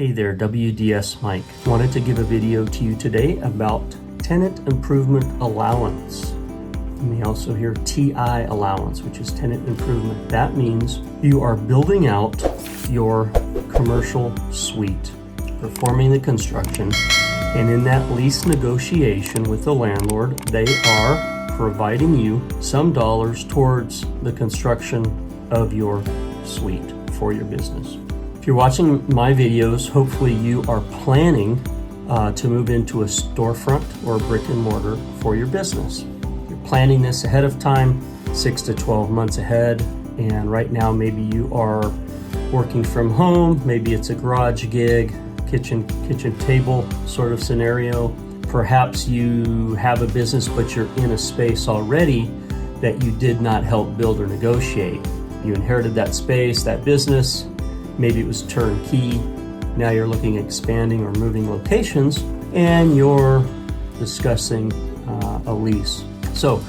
Hey there, WDS Mike. Wanted to give a video to you today about tenant improvement allowance. You may also hear TI allowance, which is tenant improvement. That means you are building out your commercial suite, performing the construction, and in that lease negotiation with the landlord, they are providing you some dollars towards the construction of your suite for your business. If you're watching my videos, hopefully you are planning to move into a storefront or brick and mortar for your business. You're planning this ahead of time, 6 to 12 months ahead, and right now maybe you are working from home, maybe it's a garage gig, kitchen table sort of scenario. Perhaps you have a business but you're in a space already that you did not help build or negotiate. You inherited that space, that business, maybe it was turnkey. Now you're looking at expanding or moving locations and you're discussing a lease. So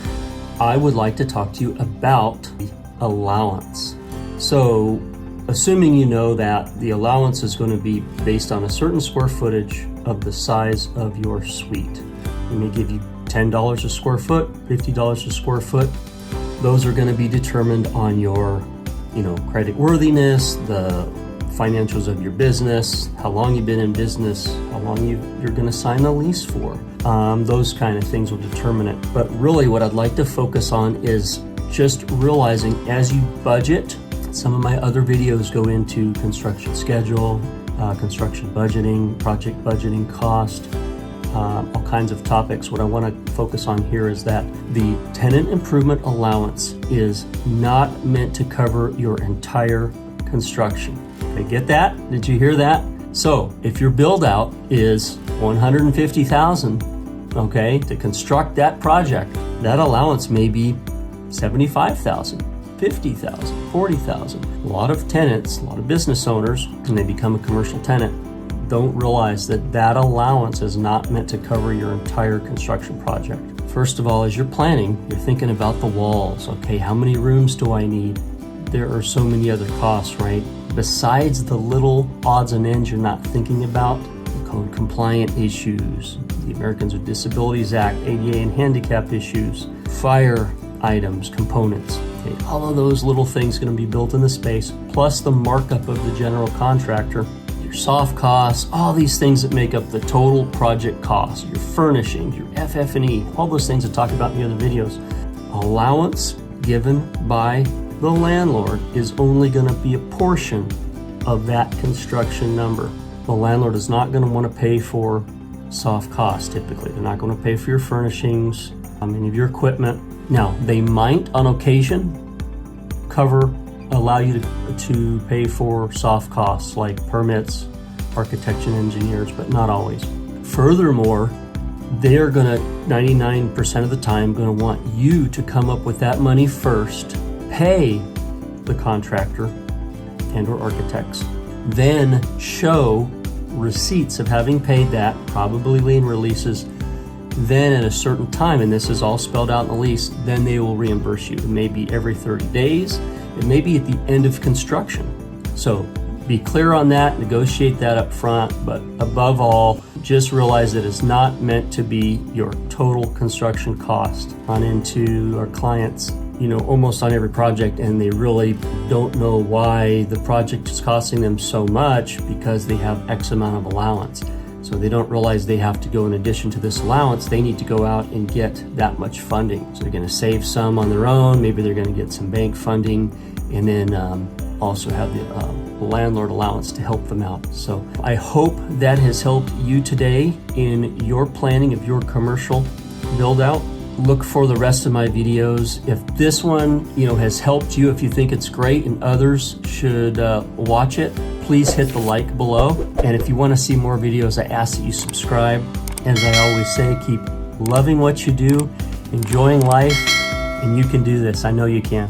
I would like to talk to you about the allowance. So assuming you know that the allowance is going to be based on a certain square footage of the size of your suite. We may give you $10 a square foot, $50 a square foot. Those are going to be determined on your credit worthiness, the financials of your business, how long you've been in business, how long you're going to sign the lease for. Those kind of things will determine it. But really what I'd like to focus on is just realizing as you budget, some of my other videos go into construction schedule, construction budgeting, project budgeting, cost, all kinds of topics. What I want to focus on here is that the tenant improvement allowance is not meant to cover your entire construction. Okay, get that? Did you hear that? So if your build out is $150,000, okay, to construct that project, that allowance may be $75,000, $50,000, $40,000. A lot of tenants, a lot of business owners, when they become a commercial tenant, don't realize that that allowance is not meant to cover your entire construction project. First of all, as you're planning, you're thinking about the walls. Okay, how many rooms do I need? There are so many other costs, right? Besides the little odds and ends you're not thinking about, the code compliant issues, the Americans with Disabilities Act, ADA and handicap issues, fire items, components. Okay, all of those little things going to be built in the space, plus the markup of the general contractor, your soft costs, all these things that make up the total project cost, your furnishings, your FF&E, all those things I talked about in the other videos. Allowance given by the landlord is only going to be a portion of that construction number. The landlord is not going to want to pay for soft costs typically. They're not going to pay for your furnishings, any of your equipment. Now, they might on occasion allow you to pay for soft costs like permits, architects and engineers, but not always. Furthermore, they're going to 99% of the time going to want you to come up with that money first, pay the contractor and or architects, then show receipts of having paid that, probably lien releases. Then at a certain time, and this is all spelled out in the lease, then they will reimburse you. It may be every 30 days. It may be at the end of construction. So be clear on that, negotiate that up front, but above all, just realize that it's not meant to be your total construction cost. Run into our clients, almost on every project, and they really don't know why the project is costing them so much because they have X amount of allowance. So they don't realize they have to go, in addition to this allowance, they need to go out and get that much funding. So they're going to save some on their own, maybe they're going to get some bank funding, and then also have the landlord allowance to help them out. So I hope that has helped you today in your planning of your commercial build out. Look for the rest of my videos. If this one has helped you, if you think it's great and others should watch it, please hit the like below. And if you want to see more videos, I ask that you subscribe. As I always say, keep loving what you do, enjoying life, and you can do this. I know you can.